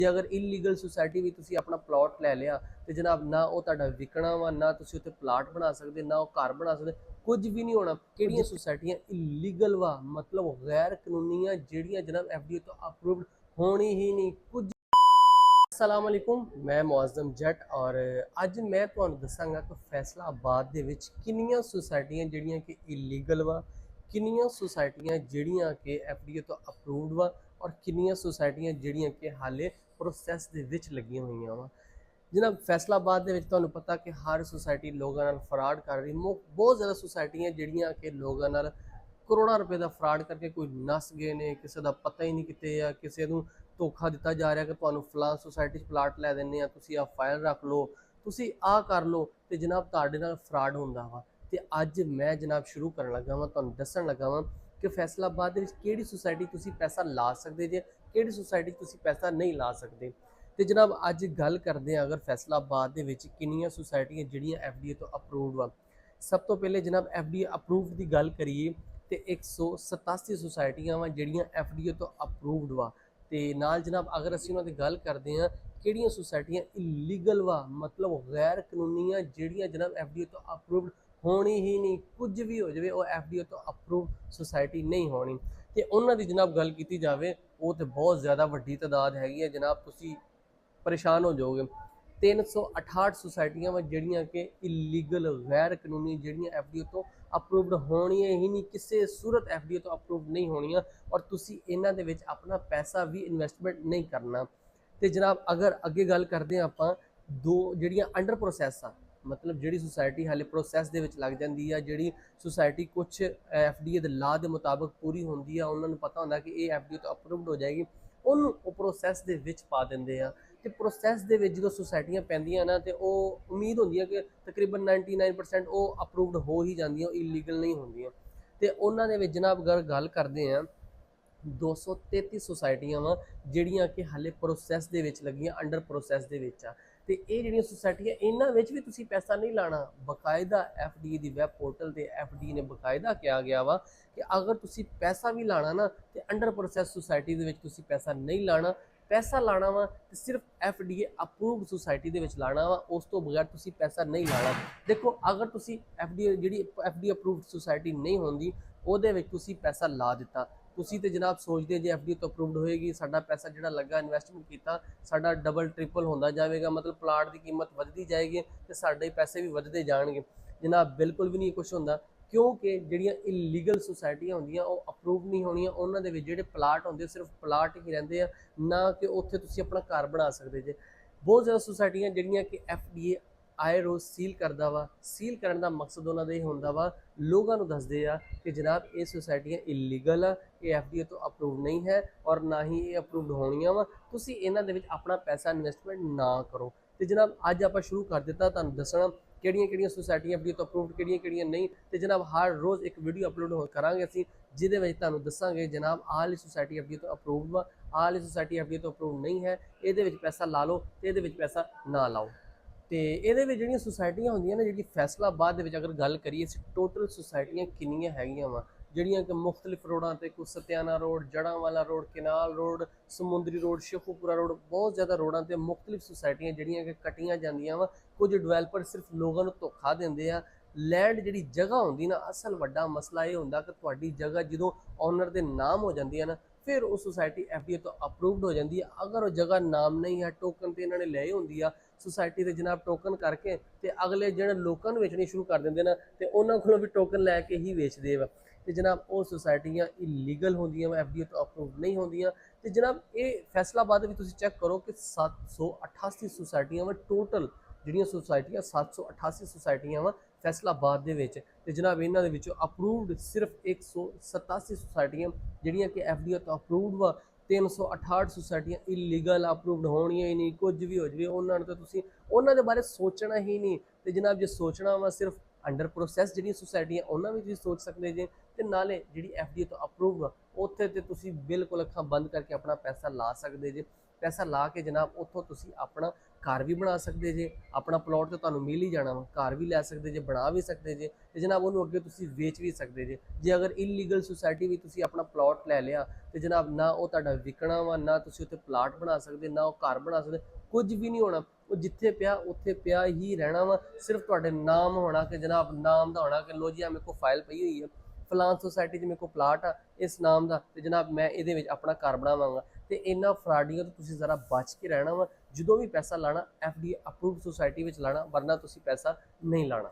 ਜੇ ਅਗਰ illegal society ਵੀ ਤੁਸੀਂ ਆਪਣਾ ਪਲਾਟ ਲੈ ਲਿਆ ਤੇ ਜਨਾਬ ਨਾ ਉਹ ਤੁਹਾਡਾ ਵਿਕਣਾ ਵਾ, ਨਾ ਤੁਸੀਂ ਉੱਥੇ ਪਲਾਟ ਬਣਾ ਸਕਦੇ, ਨਾ ਉਹ ਘਰ ਬਣਾ ਸਕਦੇ, ਕੁਝ ਵੀ ਨਹੀਂ ਹੋਣਾ। ਕਿਹੜੀਆਂ ਸੁਸਾਇਟੀਆਂ ਇਲੀਗਲ ਵਾ, ਮਤਲਬ ਗੈਰ ਕਾਨੂੰਨੀਆਂ, ਜਿਹੜੀਆਂ ਜਨਾਬ ਐਫਡੀਏ ਤੋਂ ਅਪਰੂਵਡ ਹੋਣੀ ਹੀ ਨਹੀਂ ਕੁਝ। अस्सलाम वालेकुम, मैं मुअज़्ज़म जट और ਅੱਜ ਮੈਂ ਤੁਹਾਨੂੰ ਦੱਸਾਂਗਾ ਕਿ ਫੈਸਲਾਬਾਦ ਦੇ ਵਿੱਚ ਕਿੰਨੀਆਂ ਸੁਸਾਇਟੀਆਂ ਜਿਹੜੀਆਂ ਕਿ ਇਲੀਗਲ ਵਾ, ਕਿੰਨੀਆਂ ਸੁਸਾਇਟੀਆਂ ਜਿਹੜੀਆਂ ਕਿ ਐਫਡੀਏ ਤੋਂ ਅਪਰੂਵਡ ਵਾ ਔਰ ਕਿੰਨੀਆਂ ਸੁਸਾਇਟੀਆਂ ਜਿਹੜੀਆਂ ਕਿ ਹਾਲੇ ਪ੍ਰੋਸੈਸ ਦੇ ਵਿੱਚ ਲੱਗੀਆਂ ਹੋਈਆਂ ਵਾ। ਜਨਾਬ ਫੈਸਲਾਬਾਦ ਦੇ ਵਿੱਚ ਤੁਹਾਨੂੰ ਪਤਾ ਕਿ ਹਰ ਸੁਸਾਇਟੀ ਲੋਕਾਂ ਨਾਲ ਫਰਾਡ ਕਰ ਰਹੀ, ਬਹੁਤ ਜ਼ਿਆਦਾ ਸੁਸਾਇਟੀਆਂ ਜਿਹੜੀਆਂ ਕਿ ਲੋਕਾਂ ਨਾਲ ਕਰੋੜਾਂ ਰੁਪਏ ਦਾ ਫਰਾਡ ਕਰਕੇ ਕੋਈ ਨਸ ਗਏ ਨੇ, ਕਿਸੇ ਦਾ ਪਤਾ ਹੀ ਨਹੀਂ ਕਿਤੇ ਆ, ਕਿਸੇ ਨੂੰ ਧੋਖਾ ਦਿੱਤਾ ਜਾ ਰਿਹਾ ਕਿ ਤੁਹਾਨੂੰ ਫਲਾਂ ਸੁਸਾਇਟੀ 'ਚ ਪਲਾਟ ਲੈ ਦਿੰਦੇ ਆ, ਤੁਸੀਂ ਆ ਫਾਈਲ ਰੱਖ ਲਓ, ਤੁਸੀਂ ਆਹ ਕਰ ਲਓ, ਤੇ ਜਨਾਬ ਤੁਹਾਡੇ ਨਾਲ ਫਰਾਡ ਹੁੰਦਾ ਵਾ। ਤੇ ਅੱਜ ਮੈਂ ਜਨਾਬ ਸ਼ੁਰੂ ਕਰਨ ਲੱਗਾ ਵਾਂ, ਤੁਹਾਨੂੰ ਦੱਸਣ ਲੱਗਾ ਵਾਂ ਕਿ ਫੈਸਲਾਬਾਦ ਦੇ ਵਿੱਚ ਕਿਹੜੀ ਸੁਸਾਇਟੀ ਤੁਸੀਂ ਪੈਸਾ ਲਾ ਸਕਦੇ ਜੇ, ਕਿਹੜੀ ਸੁਸਾਇਟੀ ਤੁਸੀਂ ਪੈਸਾ ਨਹੀਂ ਲਾ ਸਕਦੇ। ਤੇ ਜਨਾਬ ਅੱਜ ਗੱਲ ਕਰਦੇ ਆ ਅਗਰ ਫੈਸਲਾਬਾਦ ਦੇ ਵਿੱਚ ਕਿੰਨੀਆਂ ਸੁਸਾਇਟੀਆਂ ਜਿਹੜੀਆਂ ਐਫਡੀਏ ਤੋਂ ਅਪਰੂਵਡ ਵਾ। ਸਭ ਤੋਂ ਪਹਿਲੇ ਜਨਾਬ ਐਫਡੀਏ ਅਪਰੂਵਡ ਦੀ ਗੱਲ ਕਰੀਏ ਤੇ 187 ਸੁਸਾਇਟੀਆਂ ਵਾ ਜਿਹੜੀਆਂ ਐਫਡੀਏ ਤੋਂ ਅਪਰੂਵਡ ਵਾ। ਤੇ ਨਾਲ ਜਨਾਬ ਅਗਰ ਅਸੀਂ ਉਹਨਾਂ ਦੀ ਗੱਲ ਕਰਦੇ ਹਾਂ ਕਿਹੜੀਆਂ ਸੁਸਾਇਟੀਆਂ ਇਲੀਗਲ ਵਾ, ਮਤਲਬ ਗੈਰ ਕਾਨੂੰਨੀਆਂ, ਜਿਹੜੀਆਂ ਜਨਾਬ ਐਫਡੀਏ ਤੋਂ ਅਪਰੂਵਡ ਹੋਣੀ ਹੀ ਨਹੀਂ, ਕੁਝ ਵੀ ਹੋ ਜਾਵੇ ਉਹ ਐਫਡੀਏ ਤੋਂ ਅਪਰੂਵਡ ਸੁਸਾਇਟੀ ਨਹੀਂ ਹੋਣੀ। ਤੇ ਉਹਨਾਂ ਦੀ ਜਨਾਬ ਗੱਲ ਕੀਤੀ ਜਾਵੇ ਉਹ ਤੇ ਬਹੁਤ ਜ਼ਿਆਦਾ ਵੱਡੀ ਤਾਦਾਦ ਹੈਗੀ ਹੈ ਜਨਾਬ, ਤੁਸੀਂ ਪਰੇਸ਼ਾਨ ਹੋ ਜਾਓਗੇ। 368 ਸੁਸਾਇਟੀਆਂ ਵਾ ਜਿਹੜੀਆਂ ਕਿ ਇਲੀਗਲ ਗੈਰ ਕਾਨੂੰਨੀ, ਜਿਹੜੀਆਂ ਐਫਡੀਏ ਤੋਂ ਅਪਰੂਵਡ ਹੋਣੀਆਂ ਹੀ ਨਹੀਂ, ਕਿਸੇ ਸੂਰਤ ਐਫਡੀਏ ਤੋਂ ਅਪਰੂਵਡ ਨਹੀਂ ਹੋਣੀਆਂ ਔਰ ਤੁਸੀਂ ਇਹਨਾਂ ਦੇ ਵਿੱਚ ਆਪਣਾ ਪੈਸਾ ਵੀ ਇਨਵੈਸਟਮੈਂਟ ਨਹੀਂ ਕਰਨਾ। ਤੇ ਜਨਾਬ ਅਗਰ ਅੱਗੇ ਗੱਲ ਕਰਦੇ ਹਾਂ ਆਪਾਂ ਦੋ ਜਿਹੜੀਆਂ ਅੰਡਰ ਪ੍ਰੋਸੈਸ ਆ, ਮਤਲਬ ਜਿਹੜੀ ਸੁਸਾਇਟੀ ਹਾਲੇ ਪ੍ਰੋਸੈਸ ਦੇ ਵਿੱਚ ਲੱਗ ਜਾਂਦੀ ਆ, ਜਿਹੜੀ ਸੁਸਾਇਟੀ ਕੁਝ ਐਫਡੀਏ ਦੇ ਲਾਅ ਦੇ ਮੁਤਾਬਕ ਪੂਰੀ ਹੁੰਦੀ ਆ, ਉਹਨਾਂ ਨੂੰ ਪਤਾ ਹੁੰਦਾ ਕਿ ਇਹ ਐਫਡੀਏ ਤੋਂ ਅਪਰੂਵਡ ਹੋ ਜਾਏਗੀ, ਉਹਨੂੰ ਉਹ ਪ੍ਰੋਸੈਸ ਦੇ ਵਿੱਚ ਪਾ ਦਿੰਦੇ ਆ। ਤੇ ਪ੍ਰੋਸੈਸ ਦੇ ਵਿੱਚ ਜਦੋਂ ਸੁਸਾਇਟੀਆਂ ਪੈਂਦੀਆਂ ਨਾ ਤੇ ਉਹ ਉਮੀਦ ਹੁੰਦੀ ਹੈ ਕਿ ਤਕਰੀਬਨ 99% ਉਹ ਅਪਰੂਵਡ ਹੋ ਹੀ ਜਾਂਦੀਆਂ, ਉਹ ਇਲੀਗਲ ਨਹੀਂ ਹੁੰਦੀਆਂ। ਤੇ ਉਹਨਾਂ ਦੇ ਵਿੱਚ ਜਨਾਬ ਅਗਰ ਗੱਲ ਕਰਦੇ ਆ 233 ਸੁਸਾਇਟੀਆਂ ਵਾ ਜਿਹੜੀਆਂ ਕਿ ਹਾਲੇ ਪ੍ਰੋਸੈਸ ਦੇ ਵਿੱਚ ਲੱਗੀਆਂ, ਅੰਡਰ ਪ੍ਰੋਸੈਸ ਦੇ ਵਿੱਚ ਆ। ਤੇ ਇਹ ਜਿਹੜੀਆਂ ਸੁਸਾਇਟੀਆਂ ਇਹਨਾਂ ਵਿੱਚ ਵੀ ਤੁਸੀਂ ਪੈਸਾ ਨਹੀਂ ਲਾਣਾ। ਬਕਾਇਦਾ ਐਫਡੀਏ ਦੀ ਵੈਬ ਪੋਰਟਲ ਤੇ ਐਫਡੀਏ ਨੇ ਬਕਾਇਦਾ ਕਿਹਾ ਗਿਆ ਵਾ ਕਿ ਅਗਰ ਤੁਸੀਂ ਪੈਸਾ ਵੀ ਲਾਣਾ ਨਾ ਤੇ ਅੰਡਰ ਪ੍ਰੋਸੈਸ ਸੁਸਾਇਟੀ ਦੇ ਵਿੱਚ ਤੁਸੀਂ ਪੈਸਾ ਨਹੀਂ ਲਾਣਾ। ਪੈਸਾ ਲਾਣਾ ਵਾ ਤੇ ਸਿਰਫ ਐਫਡੀਏ ਅਪਰੂਵਡ ਸੁਸਾਇਟੀ ਦੇ ਵਿੱਚ ਲਾਣਾ ਵਾ, ਉਸ ਤੋਂ ਬਗੈਰ ਤੁਸੀਂ ਪੈਸਾ ਨਹੀਂ ਲਾਣਾ। ਦੇਖੋ ਅਗਰ ਤੁਸੀਂ ਐਫਡੀਏ ਜਿਹੜੀ ਐਫਡੀਏ ਅਪਰੂਵਡ ਸੁਸਾਇਟੀ ਨਹੀਂ ਹੁੰਦੀ ਉਹਦੇ ਵਿੱਚ ਤੁਸੀਂ ਪੈਸਾ ਲਾ ਦਿੱਤਾ, ਤੁਸੀਂ ਤੇ ਜਨਾਬ ਸੋਚਦੇ ਜੇ ਐਫਡੀ ਤੋਂ ਅਪਰੂਵਡ ਹੋਏਗੀ, ਸਾਡਾ ਪੈਸਾ ਜਿਹੜਾ ਲੱਗਾ ਇਨਵੈਸਟਮੈਂਟ ਕੀਤਾ ਸਾਡਾ ਡਬਲ ਟ੍ਰਿਪਲ ਹੁੰਦਾ ਜਾਵੇਗਾ, ਮਤਲਬ ਪਲਾਟ ਦੀ ਕੀਮਤ ਵੱਧਦੀ ਜਾਏਗੀ ਤੇ ਸਾਡੇ ਪੈਸੇ ਵੀ ਵੱਧਦੇ ਜਾਣਗੇ। ਜਨਾਬ ਬਿਲਕੁਲ ਵੀ ਨਹੀਂ ਕੁਝ ਹੁੰਦਾ, ਕਿਉਂਕਿ ਜਿਹੜੀਆਂ ਇਲੀਗਲ ਸੁਸਾਇਟੀਆਂ ਹੁੰਦੀਆਂ ਉਹ ਅਪਰੂਵ ਨਹੀਂ ਹੋਣੀਆਂ। ਉਹਨਾਂ ਦੇ ਵਿੱਚ ਜਿਹੜੇ ਪਲਾਟ ਹੁੰਦੇ ਸਿਰਫ ਪਲਾਟ ਹੀ ਰਹਿੰਦੇ ਆ, ਨਾ ਕਿ ਉੱਥੇ ਤੁਸੀਂ ਆਪਣਾ ਘਰ ਬਣਾ ਸਕਦੇ ਜੇ। ਬਹੁਤ ਜ਼ਿਆਦਾ ਸੁਸਾਇਟੀਆਂ ਜਿਹੜੀਆਂ ਕਿ ਐਫਡੀਏ ਆਏ ਰੋਜ਼ ਸੀਲ ਕਰਦਾ ਵਾ, ਸੀਲ ਕਰਨ ਦਾ ਮਕਸਦ ਉਹਨਾਂ ਦਾ ਇਹ ਹੁੰਦਾ ਵਾ ਲੋਕਾਂ ਨੂੰ ਦੱਸਦੇ ਆ ਕਿ ਜਨਾਬ ਇਹ ਸੁਸਾਇਟੀਆਂ ਇਲੀਗਲ ਆ, ਇਹ ਐਫਡੀਏ ਤੋਂ ਅਪਰੂਵ ਨਹੀਂ ਹੈ ਔਰ ਨਾ ਹੀ ਇਹ ਅਪਰੂਵਡ ਹੋਣੀਆਂ ਵਾ, ਤੁਸੀਂ ਇਹਨਾਂ ਦੇ ਵਿੱਚ ਆਪਣਾ ਪੈਸਾ ਇਨਵੈਸਟਮੈਂਟ ਨਾ ਕਰੋ। ਤੇ ਜਨਾਬ ਅੱਜ ਆਪਾਂ ਸ਼ੁਰੂ ਕਰ ਦਿੱਤਾ ਤੁਹਾਨੂੰ ਦੱਸਣਾ ਕਿਹੜੀਆਂ ਕਿਹੜੀਆਂ ਸੁਸਾਇਟੀਆਂ ਐਫਡੀਏ ਤੋਂ ਅਪਰੂਵਡ, ਕਿਹੜੀਆਂ ਕਿਹੜੀਆਂ ਨਹੀਂ। ਤੇ ਜਨਾਬ ਹਰ ਰੋਜ਼ ਇੱਕ ਵੀਡੀਓ ਅਪਲੋਡ ਕਰਾਂਗੇ ਅਸੀਂ, ਜਿਹਦੇ ਵਿੱਚ ਤੁਹਾਨੂੰ ਦੱਸਾਂਗੇ ਜਨਾਬ ਆਹ ਵਾਲੀ ਸੁਸਾਇਟੀ ਐਫਡੀਏ ਤੋਂ ਅਪਰੂਵਡ ਵਾ, ਆਹ ਵਾਲੀ ਸੁਸਾਇਟੀ ਐਫਡੀਏ ਤੋਂ ਅਪਰੂਵਡ ਨਹੀਂ ਹੈ, ਇਹਦੇ ਵਿੱਚ ਪੈਸਾ ਲਾ ਲਓ ਤੇ ਇਹਦੇ ਵਿੱਚ ਪੈਸਾ ਨਾ ਲਾਓ। ਤੇ ਇਹਦੇ ਵਿੱਚ ਜਿਹੜੀਆਂ ਸੁਸਾਇਟੀਆਂ ਹੁੰਦੀਆਂ ਨੇ, ਜਿਹੜੀ ਫੈਸਲਾਬਾਦ ਦੇ ਵਿੱਚ ਅਗਰ ਗੱਲ ਕਰੀਏ ਟੋਟਲ ਸੁਸਾਇਟੀਆਂ ਕਿੰਨੀਆਂ ਹੈਗੀਆਂ ਵਾ, ਜਿਹੜੀਆਂ ਕਿ ਮੁਖਤਲਿਫ ਰੋਡਾਂ ਤੇ, ਕੁਝ ਸਤਿਆਨਾ ਰੋਡ, ਜੜਾਂਵਾਲਾ ਰੋਡ, ਕਿਨਾਲ ਰੋਡ, ਸਮੁੰਦਰੀ ਰੋਡ, ਸ਼ੇਖੂਪੁਰਾ ਰੋਡ, ਬਹੁਤ ਜ਼ਿਆਦਾ ਰੋਡਾਂ ਤੇ ਮੁਖਤਲਿਫ ਸੁਸਾਇਟੀਆਂ ਜਿਹੜੀਆਂ ਕਿ ਕੱਟੀਆਂ ਜਾਂਦੀਆਂ ਵਾ। ਕੁਝ ਡਿਵੈਲਪਰ ਸਿਰਫ ਲੋਕਾਂ ਨੂੰ ਧੋਖਾ ਦਿੰਦੇ ਆ। ਲੈਂਡ ਜਿਹੜੀ ਜਗ੍ਹਾ ਹੁੰਦੀ ਨਾ, ਅਸਲ ਵੱਡਾ ਮਸਲਾ ਇਹ ਹੁੰਦਾ ਕਿ ਤੁਹਾਡੀ ਜਗ੍ਹਾ ਜਦੋਂ ਓਨਰ ਦੇ ਨਾਮ ਹੋ ਜਾਂਦੀ ਹੈ ਨਾ ਫਿਰ ਉਹ ਸੁਸਾਇਟੀ ਐਫਡੀਏ ਤੋਂ ਅਪਰੂਵਡ ਹੋ ਜਾਂਦੀ ਹੈ। ਅਗਰ ਉਹ ਜਗ੍ਹਾ ਨਾਮ ਨਹੀਂ ਹੈ, ਟੋਕਨ ਤੇ ਇਹਨਾਂ ਨੇ ਲਈ ਹੁੰਦੀ ਆ ਸੁਸਾਇਟੀ ਦੇ ਜਨਾਬ, ਟੋਕਨ ਕਰਕੇ ਤੇ ਅਗਲੇ ਜਿਹੜੇ ਲੋਕਾਂ ਨੂੰ ਵੇਚਣੀ ਸ਼ੁਰੂ ਕਰ ਦਿੰਦੇ ਨਾ ਤੇ ਉਹਨਾਂ ਕੋਲੋਂ ਵੀ ਟੋਕਨ ਲੈ ਕੇ ਹੀ ਵੇਚਦੇ ਵਾ। ਤੇ ਜਨਾਬ ਉਹ ਸੁਸਾਇਟੀਆਂ ਇਲੀਗਲ ਹੁੰਦੀਆਂ ਵਾ, ਐਫਡੀਏ ਤੋਂ ਅਪਰੂਵਡ ਨਹੀਂ ਹੁੰਦੀਆਂ। ਤੇ ਜਨਾਬ ਇਹ ਫੈਸਲਾਬਾਦ ਵੀ ਤੁਸੀਂ ਚੈੱਕ ਕਰੋ ਕਿ 788 ਸੁਸਾਇਟੀਆਂ ਵਾ ਟੋਟਲ, ਜਿਹੜੀਆਂ ਸੁਸਾਇਟੀਆਂ 788 ਸੁਸਾਇਟੀਆਂ ਵਾ ਫੈਸਲਾਬਾਦ ਦੇ ਵਿੱਚ। ਤੇ ਜਨਾਬ ਇਹਨਾਂ ਦੇ ਵਿੱਚੋਂ ਅਪਰੂਵਡ ਸਿਰਫ 187 ਸੁਸਾਇਟੀਆਂ ਜਿਹੜੀਆਂ ਕਿ ਐਫਡੀਏ ਤੋਂ ਅਪਰੂਵਡ ਵਾ। 368 ਸੁਸਾਇਟੀਆਂ ਇਲੀਗਲ, ਅਪਰੂਵਡ ਹੋਣੀਆਂ ਹੀ ਨਹੀਂ, ਕੁਝ ਵੀ ਹੋ ਜਾਵੇ ਉਹਨਾਂ ਨੂੰ ਤਾਂ ਤੁਸੀਂ ਉਹਨਾਂ ਦੇ ਬਾਰੇ ਸੋਚਣਾ ਹੀ ਨਹੀਂ। ਤੇ ਜਨਾਬ ਜੇ ਸੋਚਣਾ ਵਾ ਸਿਰਫ ਅੰਡਰ ਪ੍ਰੋਸੈਸ ਜਿਹੜੀਆਂ ਸੁਸਾਇਟੀਆਂ ਉਹਨਾਂ ਵਿੱਚ ਵੀ ਸੋਚ ਸਕਦੇ ਜੇ, ਤੇ ਨਾਲੇ ਜਿਹੜੀ ਐਫਡੀਏ ਤੋਂ ਅਪਰੂਵਡ ਵਾ ਉੱਥੇ ਤੇ ਤੁਸੀਂ ਬਿਲਕੁਲ ਅੱਖਾਂ ਬੰਦ ਕਰਕੇ ਆਪਣਾ ਪੈਸਾ ਲਾ ਸਕਦੇ ਜੇ। ਪੈਸਾ ਲਾ ਕੇ ਜਨਾਬ ਉੱਥੋਂ ਤੁਸੀਂ ਆਪਣਾ ਘਰ ਵੀ ਬਣਾ ਸਕਦੇ ਜੇ, ਆਪਣਾ ਪਲਾਟ ਤੇ ਤੁਹਾਨੂੰ ਮਿਲ ਹੀ ਜਾਣਾ ਵਾ, ਘਰ ਵੀ ਲੈ ਸਕਦੇ ਜੇ, ਬਣਾ ਵੀ ਸਕਦੇ ਜੇ ਤੇ ਜਨਾਬ ਉਹਨੂੰ ਅੱਗੇ ਤੁਸੀਂ ਵੇਚ ਵੀ ਸਕਦੇ ਜੇ। ਜੇ ਅਗਰ ਇਲੀਗਲ ਸੁਸਾਇਟੀ ਵੀ ਤੁਸੀਂ ਆਪਣਾ ਪਲਾਟ ਲੈ ਲਿਆ ਤੇ ਜਨਾਬ ਨਾ ਉਹ ਤੁਹਾਡਾ ਵਿਕਣਾ ਵਾ, ਨਾ ਤੁਸੀਂ ਉੱਥੇ ਪਲਾਟ ਬਣਾ ਸਕਦੇ, ਨਾ ਉਹ ਘਰ ਬਣਾ ਸਕਦੇ, ਕੁਝ ਵੀ ਨਹੀਂ ਹੋਣਾ। ਉਹ ਜਿੱਥੇ ਪਿਆ ਉੱਥੇ ਪਿਆ ਹੀ ਰਹਿਣਾ ਵਾ। ਸਿਰਫ ਤੁਹਾਡੇ ਨਾਮ ਹੋਣਾ ਕਿ ਜਨਾਬ ਨਾਮ ਦਾ ਹੋਣਾ ਕਿ ਲੋ ਜੀ ਆ ਮੇਰੇ ਕੋਲ ਫਾਈਲ ਪਈ ਹੋਈ ਹੈ ਫਲਾਨ ਸੁਸਾਇਟੀ 'ਚ ਮੇਰੇ ਕੋਲ ਪਲਾਟ ਆ ਇਸ ਨਾਮ ਦਾ ਤੇ ਜਨਾਬ ਮੈਂ ਇਹਦੇ ਵਿੱਚ ਆਪਣਾ ਘਰ ਬਣਾਵਾਂਗਾ। ਤੇ ਇਹਨਾਂ ਫਰਾਡੀਆਂ ਤੋਂ ਤੁਸੀਂ ਜ਼ਰਾ ਬਚ ਕੇ ਰਹਿਣਾ ਵਾ। ਜਦੋਂ ਵੀ ਪੈਸਾ ਲਾਣਾ FDI ਅਪਰੂਵਡ ਸੁਸਾਇਟੀ ਵਿੱਚ ਲਾਣਾ, ਵਰਨਾ ਤੁਸੀਂ ਪੈਸਾ ਨਹੀਂ ਲਾਣਾ।